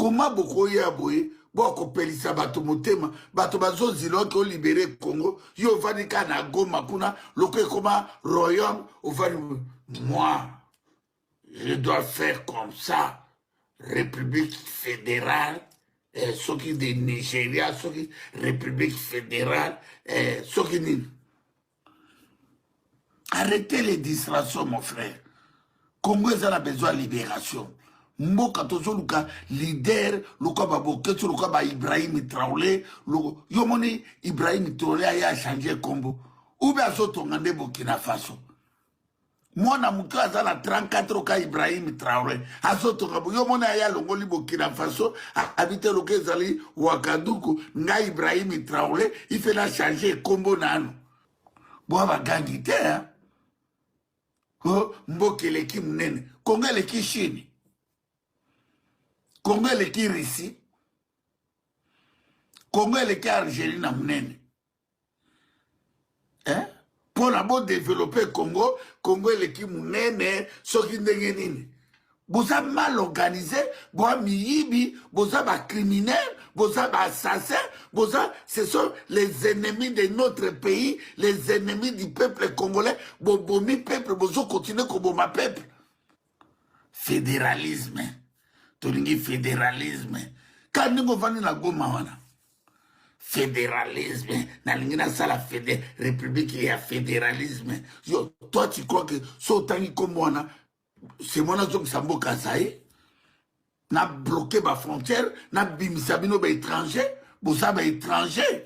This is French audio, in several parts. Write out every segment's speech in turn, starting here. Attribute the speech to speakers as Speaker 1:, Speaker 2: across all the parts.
Speaker 1: Comment beaucoup y a boy, beaucoup pelisa bato motema, bato bazo zilo qui ont libéré Congo, yo vani kana goma kuna, loke koma royaume, moi, je dois faire comme ça, République fédérale, ce qui est de Nigeria, ce qui est République fédérale, ce qui est... Arrêtez les distractions, mon frère. Congo a besoin de libération. Mboka tozo luka leader, luka baboketu, luka ba Ibrahim Traoré, yomoni Ibrahim Traoré a changé Congo. Ou bien so tongande Burkina Faso. Moi na muka azala 34 ka Ibrahim Traoré. Aso tongabo yomoni aya longoli Burkina Faso, habite loke zali Ouagadougou, nga Ibrahim Traoré, il fait la changer Congo nano. Boa ba gangite hein. Oh, mboke leki mnene. Congo leki Chine. Congo leki Russie. Congo leki Algérie na mnene. Hein? Pour la bon développer Congo, Congo leki mnene, soki ndenge nini. Boza mal organisé, boza miyibi, boza ba criminel, boza ba assassin, boza, ce sont les ennemis de notre pays, les ennemis du peuple congolais, bobomi peuple, bozo continue comme ma peuple. Fédéralisme, tolingi fédéralisme. Quand nous venons la goma wana, fédéralisme, na lingina sala république et fédéralisme. Yo, toi tu crois que sautangi comme wana, c'est mon azo qui s'ambo kasaï, n'a bloqué ma frontière, n'a bimisabino ba étranger, bosa ba étranger.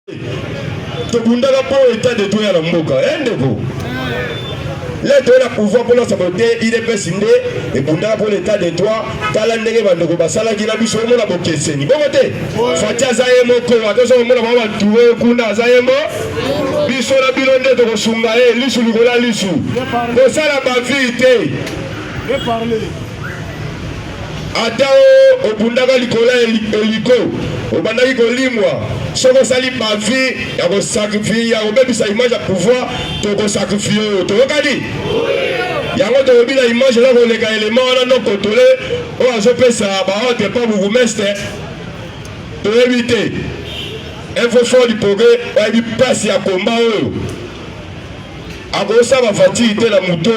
Speaker 2: To bundala po état de toi à la mboka, ndeko. Là tu as pouvoir pour la saboter, il est pessimé et bundala pour l'état de toi, tala ndenge bandoko basala kila biso mo na bokeseni. Bomote. Fatia zayemo ko, attention mo na ba tuwe kuna zayemo. Biso la bilonde to kosunga lisu likola lisu. Ko sala ba vite. Je parler. Atao obundaka likola eliko. Obandaki kolimwa. Soko sali ba vie ya ko sacrifier ya obebisa image ya pouvoir to ko sacrifier to okadi. Yango to obila image la ko leka élément na no contrôler o azopesa ba haute pas vous mestre. To éviter. Il faut faire du progrès, il faut passer à combat. A ça va fatiguer la moto,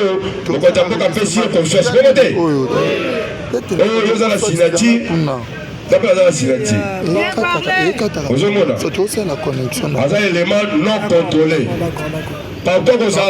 Speaker 2: donc on t'a pas passé confiance. Comment t'es? Oh, vous avez la signature. D'après la signature. Vous avez la connexion. Vous avez l'élément non contrôlé. Par contre, ça.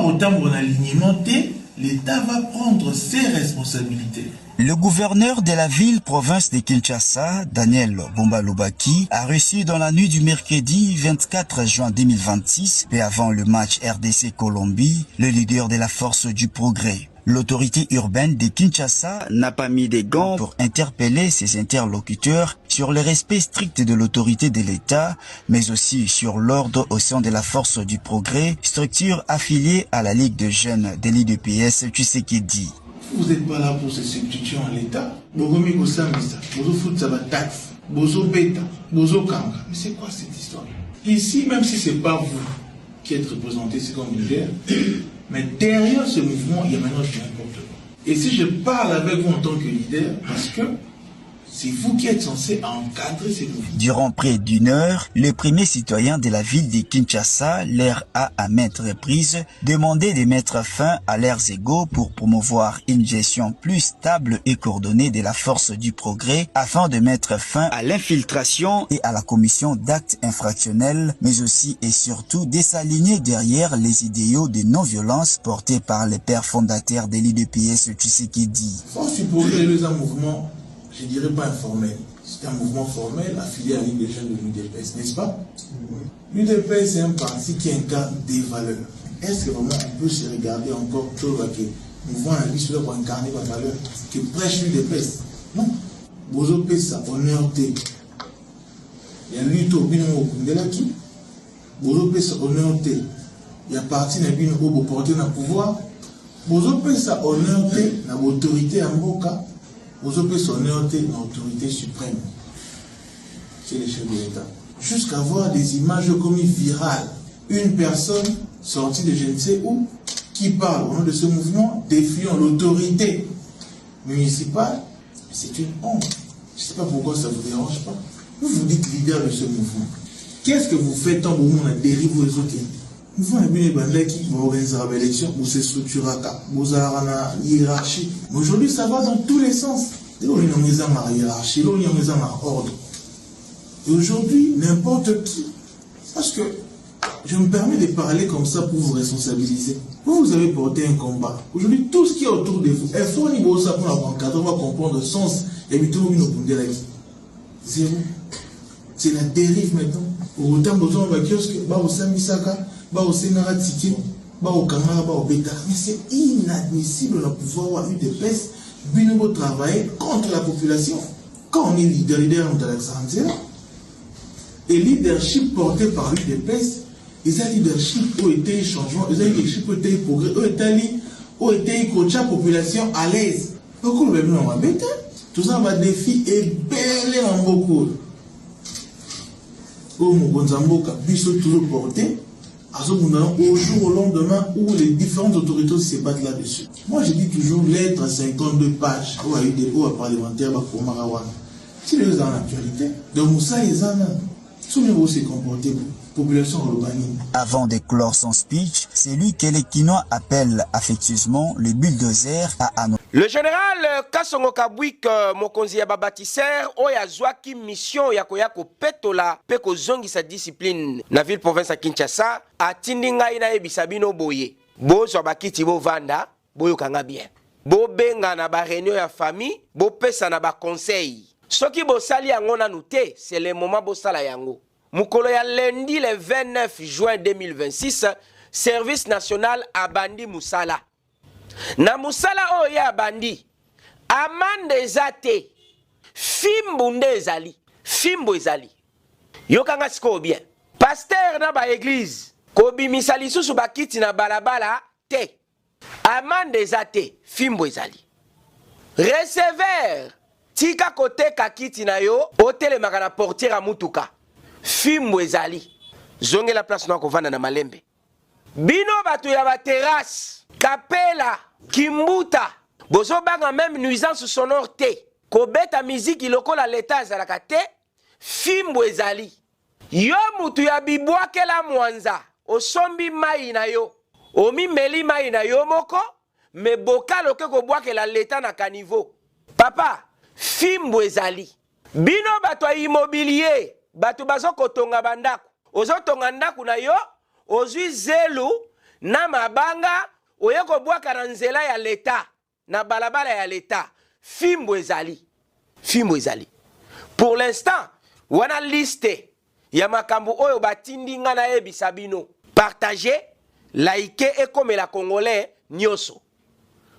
Speaker 3: Autant pour l'alignement, l'État va prendre ses responsabilités.
Speaker 4: Le gouverneur de la ville-province de Kinshasa, Daniel Bomba-Lobaki, a reçu dans la nuit du mercredi 24 juin 2026, peu avant le match RDC-Colombie, le leader de la force du progrès. L'autorité urbaine de Kinshasa n'a pas mis des gants pour interpeller ses interlocuteurs sur le respect strict de l'autorité de l'État, mais aussi sur l'ordre au sein de la Force du Progrès, structure affiliée à la Ligue de jeunes de l'IDPS Tshisekedi.
Speaker 3: Vous n'êtes pas là pour se substituer à l'État. Mais c'est quoi cette histoire? Ici, même si ce n'est pas vous qui êtes représenté, c'est comme leader, mais derrière ce mouvement, il y a maintenant n'importe quoi. Et si je parle avec vous en tant que leader, parce que c'est vous qui êtes censé encadrer ces mouvements.
Speaker 4: Durant près d'une heure, le premier citoyen de la ville de Kinshasa leur a à maintes reprises demandé de mettre fin à leurs égaux pour promouvoir une gestion plus stable et coordonnée de la force du progrès afin de mettre fin à l'infiltration et à la commission d'actes infractionnels, mais aussi et surtout de s'aligner derrière les idéaux de non-violence portés par les pères fondateurs de l'IDPS Tshisekedi.
Speaker 3: Force du progrès est un mouvement, je dirais pas informel, c'est un mouvement formel affilié à l'Union des jeunes de l'UDPS, n'est-ce pas? L'UDPS, c'est un parti qui incarne des valeurs. Est-ce que vraiment on peut se regarder encore tout le mouvement à lui pour incarner des valeurs qui prêche l'UDPS? Non. Bozo Pesa, honneur T. Il y a lui tout bien au Kundelaki. Bozo Pesa, honneur T. Il y a parti n'a bien au porter dans le pouvoir. Bozo Pesa, honneur T, dans l'autorité en Boka. Bozo Pesa, honneur T, dans l'autorité suprême. C'est les chefs de l'État. Jusqu'à voir des images comme virales. Une personne sortie de je ne sais où qui parle au nom de ce mouvement défiant l'autorité municipale. C'est une honte. Je ne sais pas pourquoi ça ne vous dérange pas. Vous vous dites leader de ce mouvement. Qu'est-ce que vous faites tant que vous dérive aux autres? Vous faites une bande qui organise l'élection, vous se structurez, vous avez une hiérarchie. Mais aujourd'hui, ça va dans tous les sens. Et on est en hiérarchie, on est en ordre. Et aujourd'hui, n'importe qui, parce que je me permets de parler comme ça pour vous responsabiliser. Vous avez porté un combat. Aujourd'hui, tout ce qui est autour de vous, il faut au niveau de ça pour la bancade, on va comprendre le sens. Et puis tout le monde la vie. Zéro. C'est la dérive maintenant. Pour autant, besoin de kiosque, au Samisaka, au Sénara Tiki, au Kamara, au Beta. Mais c'est inadmissible de pouvoir avoir eu des places, bien travailler contre la population. Quand on est leader dans l'Alexandrie, et leadership porté par l'UDPS, ils ont leadership où était changement, ils ont leadership où était progrès, où était coach la population à l'aise. Pourquoi le même nom va bêter? Tout ça va défi et belle en beaucoup. Au Mougonzamboka, Bissot toujours porté, au jour au lendemain où les différentes autorités se battent là-dessus. Moi je dis toujours lettre 52 pages, où il y a eu des hauts parlementaires pour Marawan. Si les gens en actualité, de Moussa et Zana, souvenez-vous s'est comporté, population urbaine.
Speaker 4: Avant de clore son speech, c'est lui que les Kinois appellent affectueusement le bulldozer à Ano.
Speaker 5: Le général Kasongo Kabwik mokonzi ya babatisser oyo azwaki mission ya koya kopetola pe kozongi sa discipline na ville province ya Kinshasa atindi ngai na yebisa bino boye bozwa bakiti bovanda boyokanga bien bobenga na ba réunion ya famille bopesa na ba conseil soki bosali yango nanu te c'est le moment bosala yango mukolo ya lundi le 29 juin 2026 service national abandi musala. Na musala oyo ya bandi amande ezate fimbu nde ezali fimbu ezali yokanga siko bien pasteur na ba église kobimisa lisusu bakiti na balabala te amande ezate fimbu ezali receveur tika koteka kiti na yo otelemaka na portiere ya mutuka fimbu ezali zongela place na kovanda na malembe bino bato ya ba terrasse Kapela, Kimbuta, bozo banga même nuisance sonore te. Kobeta musique iloko la leta ezalaka te. Fimbo ezali. Yo mutu ya bibwake la mwanza. Osombi mai na yo. Omi meli mai na yo moko. Me boka loke kobwake la leta na kanivo. Papa, fimbo ezali. Bino bato ya immobilier. Bato bazo kotonga bandaku. Ozo tonga ndaku na yo. Ozui zelu. Na mabanga. Oyeko bwaka na nzela ya leta na balabala ya leta fimbo ezali pour l'instant wana liste ya makambo oyo batindi nga na yebisa bino partager like et comme la congolais nyoso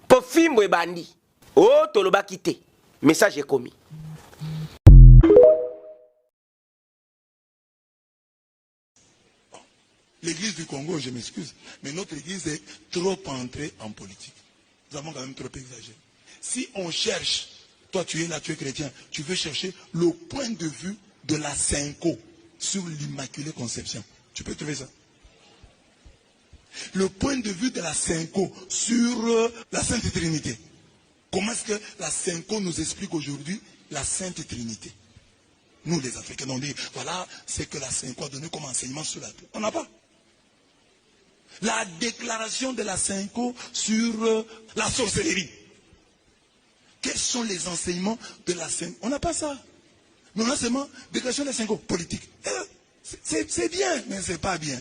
Speaker 5: po fimbo ebandi o tolobaki te message est commis.
Speaker 6: L'église du Congo, je m'excuse, mais notre église est trop entrée en politique. Nous avons quand même trop exagéré. Si on cherche, toi tu es là, tu es chrétien, tu veux chercher le point de vue de la Cinco sur l'Immaculée Conception. Tu peux trouver ça. Le point de vue de la Cinco sur la Sainte Trinité. Comment est-ce que la Cinco nous explique aujourd'hui la Sainte Trinité? Nous les Africains, on dit, voilà, c'est que la Cinco a donné comme enseignement sur la terre. On n'a pas. La déclaration de la Cinco sur la sorcellerie. Quels sont les enseignements de la Cinco? On n'a pas ça. Mais on a seulement déclaration de la Cinco politique. C'est bien, mais c'est pas bien.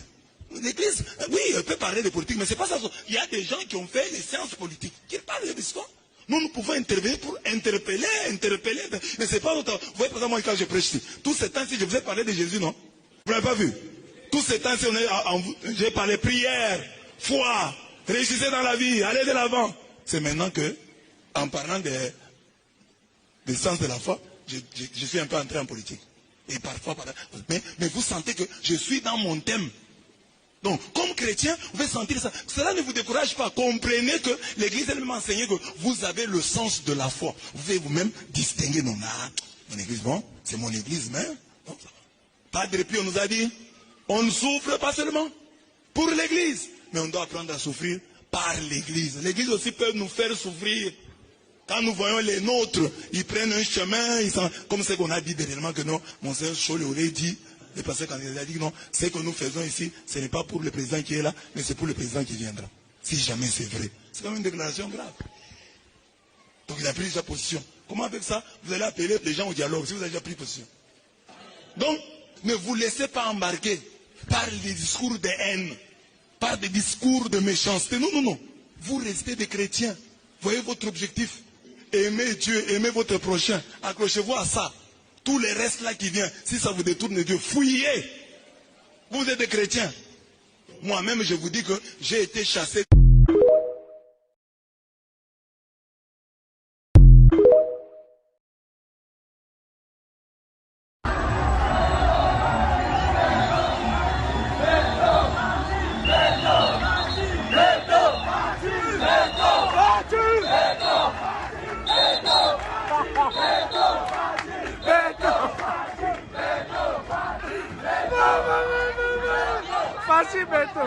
Speaker 6: L'Église, oui, elle peut parler de politique, mais c'est pas ça. Il y a des gens qui ont fait des séances politiques. Qui parlent de l'histoire. Nous pouvons intervenir pour interpeller. Mais c'est pas notre... Vous voyez, par exemple, moi, quand je prêche ici, tous ces temps-ci, je vous ai parlé de Jésus, non? Vous n'avez pas vu? Tous ces temps-ci, j'ai parlé prière, foi, réussissez dans la vie, allez de l'avant. C'est maintenant que, en parlant des sens de la foi, je suis un peu entré en politique. Et parfois, mais vous sentez que je suis dans mon thème. Donc, comme chrétien, vous pouvez sentir ça. Cela ne vous décourage pas. Comprenez que l'Église elle-même a enseigné que vous avez le sens de la foi. Vous pouvez vous-même distinguer. Non, mon Église, bon, c'est mon Église, mais... Bon, Padre Pio nous a dit, on ne souffre pas seulement pour l'Église, mais on doit apprendre à souffrir par l'Église. L'Église aussi peut nous faire souffrir. Quand nous voyons les nôtres, ils prennent un chemin, comme ce qu'on a dit dernièrement que non, Monseigneur Choléolé dit, le pasteur quand il a dit non, ce que nous faisons ici, ce n'est pas pour le président qui est là, mais c'est pour le président qui viendra. Si jamais c'est vrai. C'est quand même une déclaration grave. Donc il a pris sa position. Comment avec ça, vous allez appeler les gens au dialogue, si vous avez déjà pris position? Donc, ne vous laissez pas embarquer par des discours de haine, par des discours de méchanceté. Non, non, non. Vous restez des chrétiens. Voyez votre objectif. Aimez Dieu, aimez votre prochain. Accrochez-vous à ça. Tous les restes là qui viennent, si ça vous détourne de Dieu, fouillez. Vous êtes des chrétiens. Moi-même, je vous dis que j'ai été chassé.
Speaker 5: Facile, Beto.